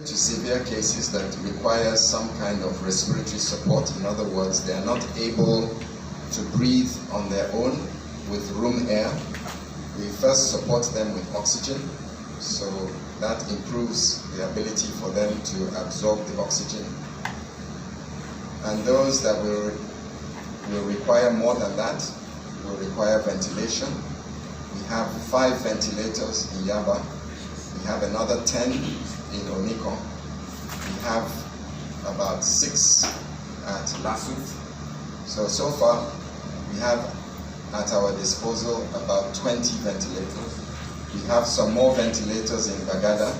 To severe cases that require some kind of respiratory support. In other words, they are not able to breathe on their own with room air. We first support them with oxygen, so that improves the ability for them to absorb the oxygen. And those that will require more than that will require ventilation. We have 5 ventilators in Yaba. We have another 10 in Oniko. We have about 6 at Lasut. So far, we have at our disposal about 20 ventilators. We have some more ventilators in Bagada,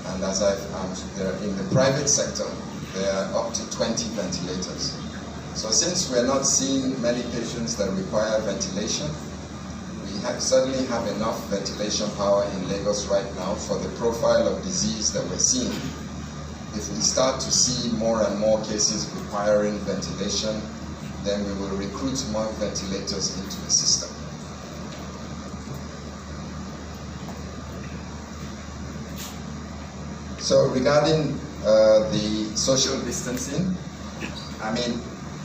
and as they're in the private sector, there are up to 20 ventilators. So since we're not seeing many patients that require ventilation, we certainly have enough ventilation power in Lagos right now for the profile of disease that we're seeing. If we start to see more and more cases requiring ventilation, then we will recruit more ventilators into the system. So regarding the social distancing,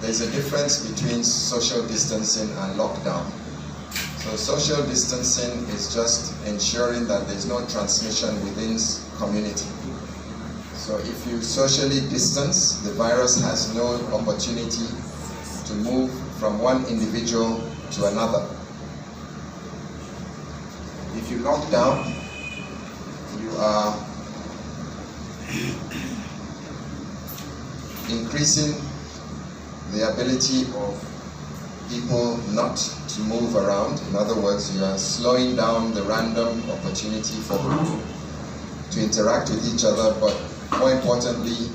there's a difference between social distancing and lockdown. So social distancing is just ensuring that there's no transmission within community. So if you socially distance, the virus has no opportunity to move from one individual to another. If you lock down, you are increasing the ability of people not to move around. In other words, you are slowing down the random opportunity for people to interact with each other, but more importantly,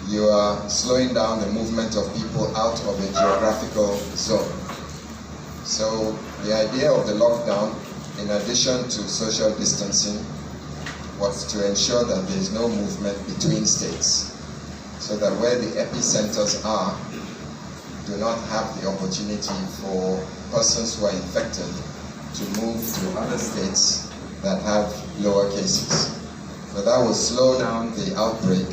you are slowing down the movement of people out of a geographical zone. So the idea of the lockdown, in addition to social distancing, was to ensure that there is no movement between states, so that where the epicenters are, do not have the opportunity for persons who are infected to move to other states that have lower cases. So that will slow down the outbreak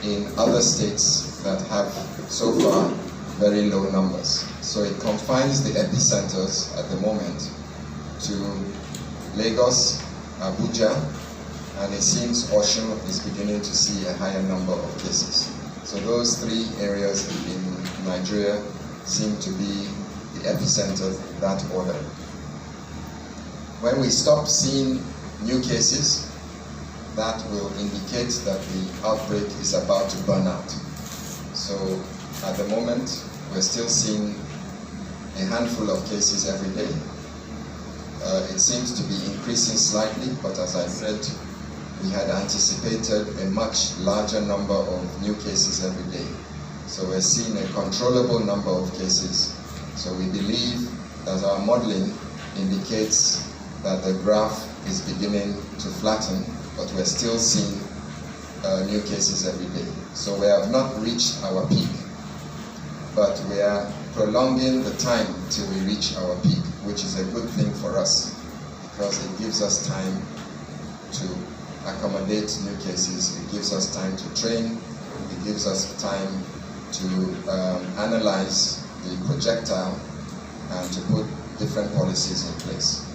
in other states that have so far very low numbers. So it confines the epicenters at the moment to Lagos, Abuja, and it seems Osun is beginning to see a higher number of cases. So those 3 areas in Nigeria seem to be the epicenter in that order. When we stop seeing new cases, that will indicate that the outbreak is about to burn out. So at the moment, we're still seeing a handful of cases every day. It seems to be increasing slightly, but as I said, we had anticipated a much larger number of new cases every day. So we're seeing a controllable number of cases. So we believe that our modeling indicates that the graph is beginning to flatten, but we're still seeing new cases every day. So we have not reached our peak, but we are prolonging the time till we reach our peak, which is a good thing for us, because it gives us time to accommodate new cases. It gives us time to train. It gives us time to analyze the projectile and to put different policies in place.